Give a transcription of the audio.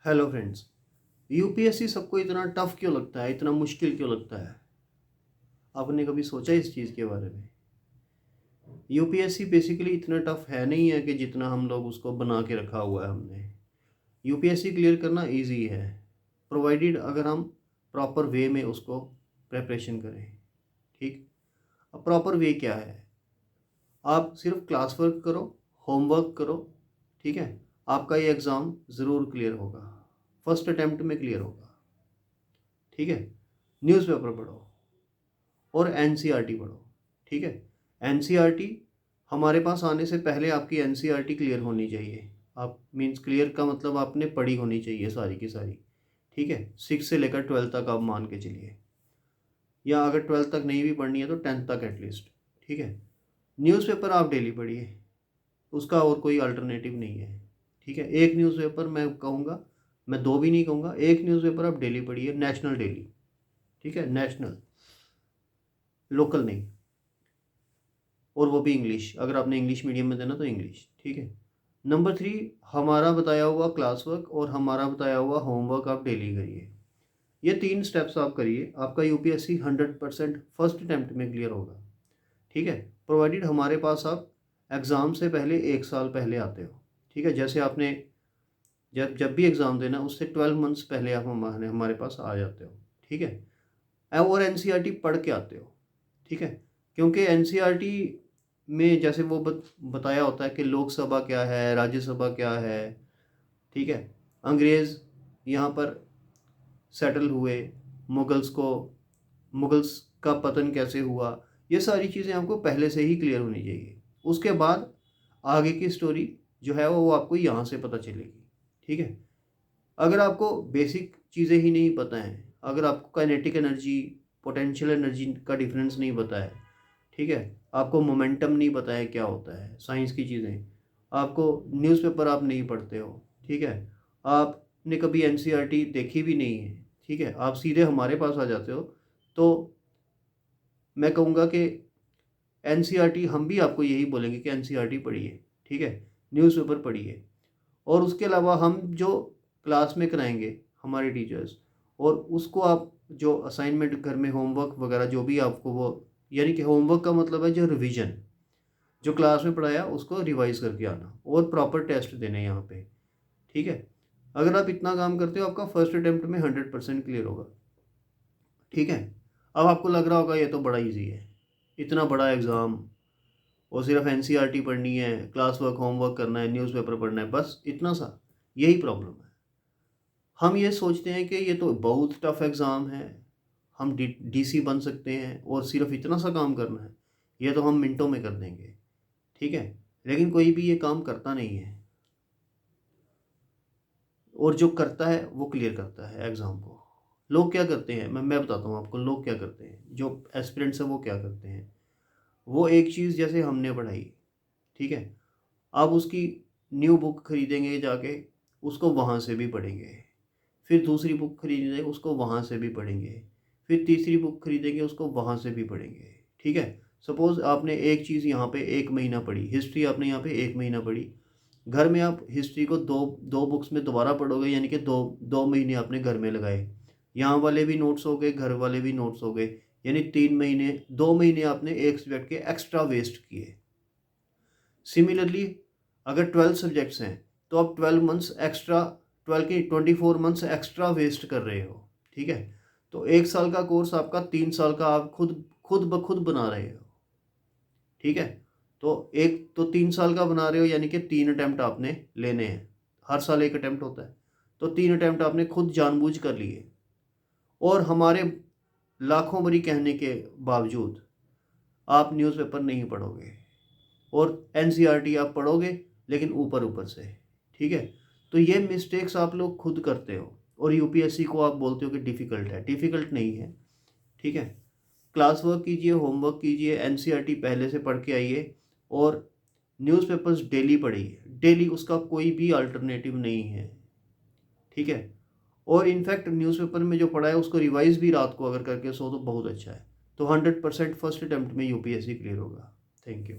Hello friends. UPSC सबको इतना tough क्यों लगता है, इतना मुश्किल क्यों लगता है? आपने कभी सोचा इस चीज़ के बारे में? यूपीएससी बेसिकली इतना टफ है नहीं है कि जितना हम लोग उसको बना के रखा हुआ है हमने। यूपीएससी क्लियर करना इजी है, प्रोवाइडेड अगर हम प्रॉपर वे में उसको प्रेपरेशन करें। ठीक। अब प्रॉपर वे क्या है? आप सिर्फ क्लास वर्क करो, होमवर्क करो। ठीक है, आपका ये एग्ज़ाम ज़रूर क्लियर होगा, फर्स्ट अटेम्प्ट में क्लियर होगा। ठीक है। न्यूज़पेपर पढ़ो और एनसीईआरटी पढ़ो। ठीक है। एनसीईआरटी हमारे पास आने से पहले आपकी एनसीईआरटी क्लियर होनी चाहिए। आप मीन्स क्लियर का मतलब आपने पढ़ी होनी चाहिए सारी की सारी। ठीक है, 6 से लेकर 12 तक आप मान के चलिए, या अगर 12 तक नहीं भी पढ़नी है तो 10 तक एटलीस्ट। ठीक है। न्यूज़पेपर आप डेली पढ़िए, उसका और कोई अल्टरनेटिव नहीं है। ठीक है, एक न्यूज़पेपर मैं कहूँगा, मैं दो भी नहीं कहूँगा, एक न्यूज़पेपर आप डेली पढ़िए, नेशनल डेली। ठीक है, नेशनल, लोकल नहीं। और वो भी इंग्लिश, अगर आपने इंग्लिश मीडियम में देना तो इंग्लिश। ठीक है। नंबर 3, हमारा बताया हुआ क्लास वर्क और हमारा बताया हुआ होमवर्क आप डेली करिए। ये 3 स्टेप्स आप करिए, आपका यूपीएससी 100% फर्स्ट अटैम्प्ट में क्लियर होगा। ठीक है, प्रोवाइडेड हमारे पास आप एग्ज़ाम से पहले 1 साल पहले आते हो। ठीक है, जैसे आपने जब जब भी एग्ज़ाम देना उससे 12 मंथ्स पहले आप हमारे पास आ जाते हो। ठीक है, और एनसीईआरटी पढ़ के आते हो। ठीक है, क्योंकि एनसीईआरटी में जैसे वो बताया होता है कि लोकसभा क्या है, राज्यसभा क्या है। ठीक है, अंग्रेज़ यहाँ पर सेटल हुए, मुगल्स को, मुगल्स का पतन कैसे हुआ, ये सारी चीज़ें आपको पहले से ही क्लियर होनी चाहिए। उसके बाद आगे की स्टोरी जो है वो आपको यहाँ से पता चलेगी। ठीक है। अगर आपको बेसिक चीज़ें ही नहीं पता हैं, अगर आपको काइनेटिक एनर्जी, पोटेंशियल एनर्जी का डिफरेंस नहीं पता है, ठीक है, आपको मोमेंटम नहीं पता है क्या होता है, साइंस की चीज़ें, आपको न्यूज़पेपर आप नहीं पढ़ते हो। ठीक है, आपने कभी एनसीईआरटी देखी भी नहीं है। ठीक है, आप सीधे हमारे पास आ जाते हो, तो मैं कहूँगा कि एनसीईआरटी, हम भी आपको यही बोलेंगे कि एनसीईआरटी पढ़िए। ठीक है, न्यूज़पेपर पढ़िए, और उसके अलावा हम जो क्लास में कराएंगे हमारे टीचर्स, और उसको आप जो असाइनमेंट घर में होमवर्क वगैरह जो भी आपको वो, यानी कि होमवर्क का मतलब है जो रिवीजन, जो क्लास में पढ़ाया उसको रिवाइज करके आना और प्रॉपर टेस्ट देने यहाँ पे। ठीक है, अगर आप इतना काम करते हो आपका फर्स्ट अटेम्प्ट में 100% क्लियर होगा। ठीक है। अब आपको लग रहा होगा ये तो बड़ा ईजी है, इतना बड़ा एग्ज़ाम, और सिर्फ एनसीईआरटी पढ़नी है, क्लास वर्क होमवर्क करना है, न्यूज़पेपर पढ़ना है, बस इतना सा। यही प्रॉब्लम है, हम ये सोचते हैं कि ये तो बहुत टफ एग्ज़ाम है, हम डीसी बन सकते हैं और सिर्फ इतना सा काम करना है, ये तो हम मिनटों में कर देंगे। ठीक है, लेकिन कोई भी ये काम करता नहीं है, और जो करता है वो क्लियर करता है एग्ज़ाम को। लोग क्या करते हैं, मैं बताता हूँ आपको, लोग क्या करते हैं, जो एस्पिरेंट्स हैं वो क्या करते हैं। वो एक चीज़ जैसे हमने पढ़ाई, ठीक है, अब उसकी न्यू बुक खरीदेंगे जाके, उसको वहाँ से भी पढ़ेंगे, फिर दूसरी बुक खरीदेंगे उसको वहाँ से भी पढ़ेंगे, फिर तीसरी बुक खरीदेंगे उसको वहाँ से भी पढ़ेंगे। ठीक है, सपोज़ आपने एक चीज़ यहाँ पे 1 महीना पढ़ी, हिस्ट्री आपने यहाँ पे 1 महीना पढ़ी, घर में आप हिस्ट्री को दो दो बुक्स में दोबारा पढ़ोगे, यानी कि दो दो महीने आपने घर में लगाए, यहाँ वाले भी नोट्स हो गए, घर वाले भी नोट्स हो गए, यानी 3 महीने, 2 महीने आपने एक सब्जेक्ट के एक्स्ट्रा वेस्ट किए। सिमिलरली अगर 12 सब्जेक्ट्स हैं तो आप 12 मंथ्स एक्स्ट्रा, 12 की 24 मंथ्स एक्स्ट्रा वेस्ट कर रहे हो। ठीक है, तो 1 साल का कोर्स आपका 3 साल का आप खुद खुद ब खुद बना रहे हो। ठीक है, तो एक तो 3 साल का बना रहे हो, यानी कि 3 अटैम्प्ट आपने लेने हैं, हर साल एक अटैम्प्ट होता है, तो 3 अटैम्प्ट आपने खुद जानबूझ कर लिए, और हमारे लाखों बारी कहने के बावजूद आप न्यूज़पेपर नहीं पढ़ोगे, और एनसीईआरटी आप पढ़ोगे लेकिन ऊपर ऊपर से। ठीक है, तो ये मिस्टेक्स आप लोग खुद करते हो, और यूपीएससी को आप बोलते हो कि डिफ़िकल्ट है, डिफ़िकल्ट नहीं है। ठीक है, क्लास वर्क कीजिए, होमवर्क कीजिए, एनसीईआरटी पहले से पढ़ के आइए, और न्यूज़पेपर्स डेली पढ़िए, डेली, उसका कोई भी अल्टरनेटिव नहीं है। ठीक है, और इनफैक्ट न्यूज़पेपर में जो पढ़ा है उसको रिवाइज भी रात को अगर करके सो तो बहुत अच्छा है। तो 100% फर्स्ट अटैम्प्ट में यूपीएससी क्लियर होगा। Thank you.